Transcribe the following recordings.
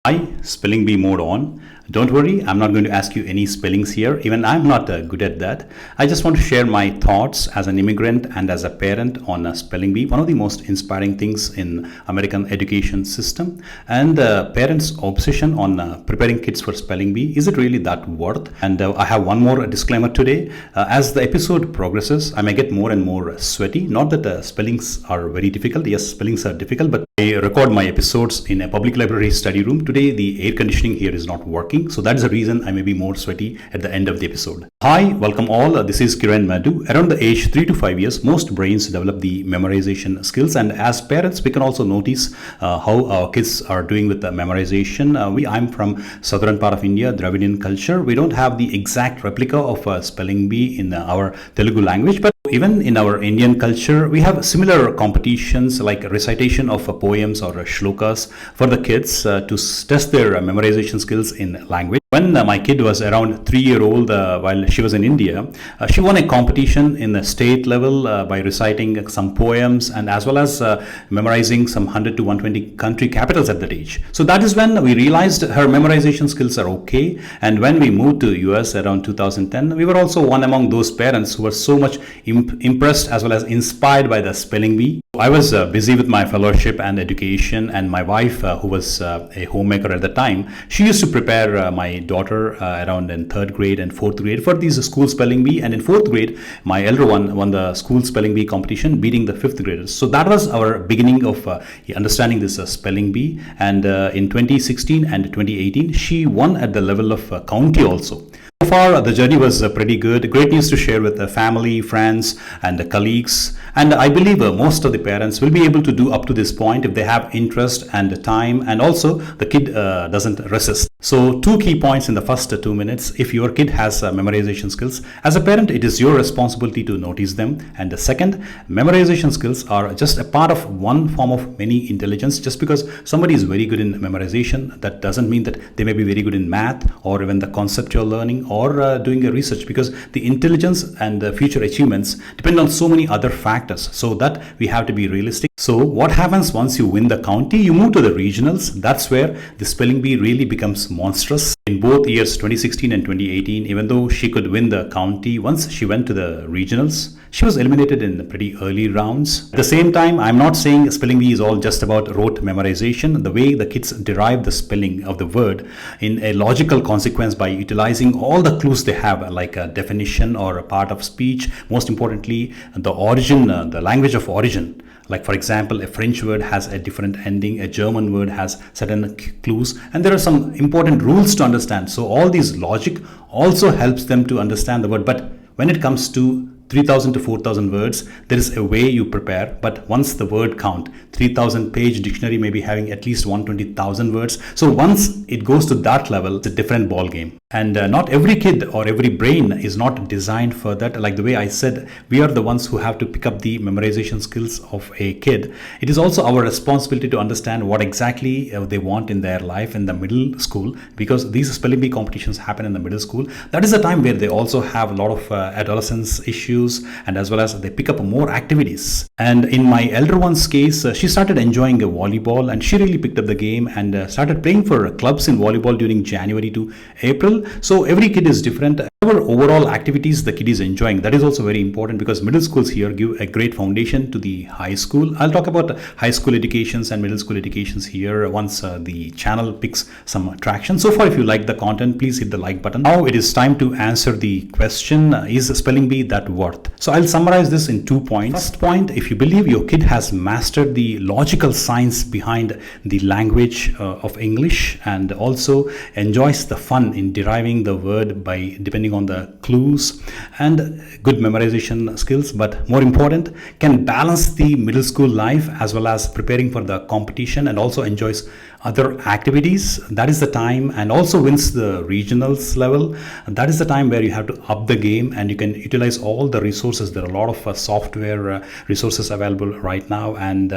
Hi, spelling bee mode on. Don't worry, I'm not going to ask you any spellings here. Even I'm not good at that. I just want to share my thoughts as an immigrant and as a parent on spelling bee, one of the most inspiring things in American education system. And parents' obsession on preparing kids for spelling bee, is it really that worth? And I have one more disclaimer today. As the episode progresses, I may get more and more sweaty. Not that spellings are very difficult. Yes, spellings are difficult, but I record my episodes in a public library study room. Today, the air conditioning here is not working, so that is the reason I may be more sweaty at the end of the episode. Hi, welcome all. This is Kiran Madhu. Around the age 3 to 5 years, most brains develop the memorization skills, and as parents, we can also notice how our kids are doing with the memorization. I'm from southern part of India, Dravidian culture. We don't have the exact replica of spelling bee in our Telugu language, but even in our Indian culture, we have similar competitions like recitation of poems or shlokas for the kids to test their memorization skills in language. When my kid was around 3-year-old, while she was in India, she won a competition in the state level by reciting some poems and as well as memorizing some 100 to 120 country capitals at that age. So that is when we realized her memorization skills are okay. And when we moved to US around 2010, we were also one among those parents who were so much impressed as well as inspired by the spelling bee. I was busy with my fellowship and education, and my wife, who was a homemaker at the time, she used to prepare my daughter around in third grade and fourth grade for these school spelling bee. And in fourth grade, my elder one won the school spelling bee competition, beating the fifth graders. So that was our beginning of understanding this spelling bee. And in 2016 and 2018, she won at the level of county also. So far, the journey was pretty good. Great news to share with the family, friends, and the colleagues. And I believe most of the parents will be able to do up to this point if they have interest and time, and also the kid doesn't resist. So, two key points in the first 2 minutes. If your kid has memorization skills, as a parent, it is your responsibility to notice them. And the second, memorization skills are just a part of one form of many intelligence. Just because somebody is very good in memorization, that doesn't mean that they may be very good in math or even the conceptual learning or doing a research, because the intelligence and the future achievements depend on so many other factors, so that we have to be realistic. So what happens once you win the county? You move to the regionals. That's where the spelling bee really becomes monstrous. In both years 2016 and 2018, even though she could win the county, once she went to the regionals, she was eliminated in pretty early rounds. At the same time, I'm not saying spelling bee is all just about rote memorization. The way the kids derive the spelling of the word in a logical consequence by utilizing all the clues they have, like a definition or a part of speech, most importantly, the origin, the language of origin. Like, for example, a French word has a different ending, a German word has certain clues, and there are some important rules to understand. So all these logic also helps them to understand the word. But when it comes to 3,000 to 4,000 words, there is a way you prepare. But once the word count, 3,000 page dictionary may be having at least 120,000 words. So once it goes to that level, it's a different ball game. And not every kid or every brain is not designed for that. Like the way I said, we are the ones who have to pick up the memorization skills of a kid. It is also our responsibility to understand what exactly they want in their life in the middle school, because these spelling bee competitions happen in the middle school. That is the time where they also have a lot of adolescence issues, and as well as they pick up more activities. And in my elder one's case, she started enjoying volleyball, and she really picked up the game and started playing for clubs in volleyball during January to April. So every kid is different. Whatever overall activities the kid is enjoying, that is also very important, because middle schools here give a great foundation to the high school. I'll talk about high school educations and middle school educations here once the channel picks some traction. So far, if you like the content, please hit the like button. Now it is time to answer the question, is spelling bee that worth? So I'll summarize this in 2 points. First point, if you believe your kid has mastered the logical science behind the language of English, and also enjoys the fun in deriving the word by depending on the clues and good memorization skills, but more important, can balance the middle school life as well as preparing for the competition and also enjoys other activities, that is the time, and also wins the regionals level, that is the time where you have to up the game and you can utilize all the resources. There are a lot of software resources available right now, and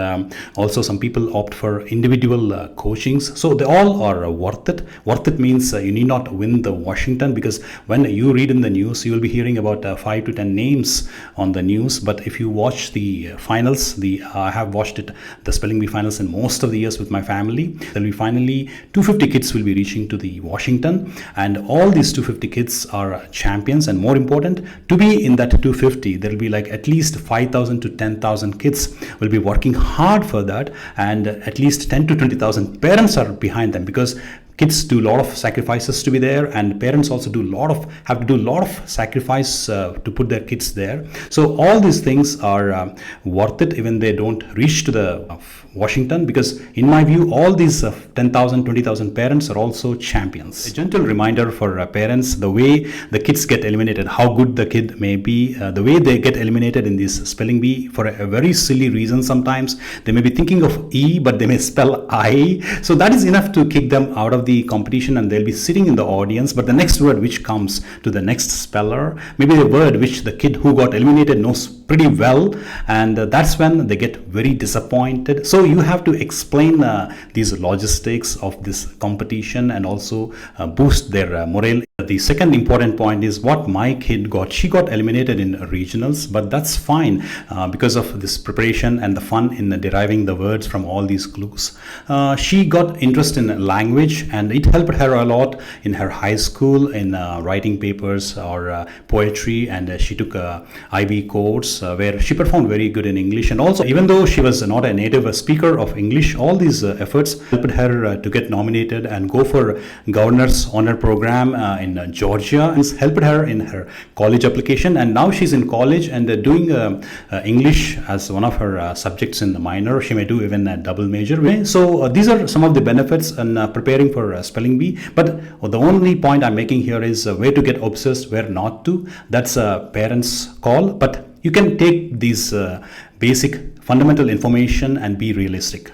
also some people opt for individual coachings. So they all are worth it. Worth it means you need not win the Washington, because when you read in the news, you will be hearing about 5 to 10 names on the news. But if you watch the finals, I have watched it, the spelling bee finals in most of the years with my family. there'll be finally 250 kids will be reaching to the Washington, and all these 250 kids are champions. And more important, to be in that 250, there'll be like at least 5,000 to 10,000 kids will be working hard for that, and at least 10 to 20,000 parents are behind them, because kids do a lot of sacrifices to be there, and parents also have to do a lot of sacrifice to put their kids there. So all these things are worth it, even they don't reach to the Washington, because in my view, all these 10,000, 20,000 parents are also champions. A gentle reminder for parents, the way the kids get eliminated, how good the kid may be, the way they get eliminated in this spelling bee for a very silly reason. Sometimes they may be thinking of E, but they may spell I. So that is enough to kick them out of the competition, and they'll be sitting in the audience. But the next word which comes to the next speller, maybe a word which the kid who got eliminated knows pretty well, and that's when they get very disappointed. So you have to explain these logistics of this competition, and also boost their morale. The second important point is what my kid got. She got eliminated in regionals, but that's fine because of this preparation and the fun in deriving the words from all these clues. She got interest in language, and it helped her a lot in her high school in writing papers or poetry, and she took a IB course where she performed very good in English. And also, even though she was not a native speaker of English, all these efforts helped her to get nominated and go for governor's honor program in Georgia, and helped her in her college application. And now she's in college and doing English as one of her subjects in the minor. She may do even a double major. So these are some of the benefits in preparing for spelling bee. But the only point I'm making here is where to get obsessed, where not to. That's a parent's call. But you can take these basic fundamental information and be realistic.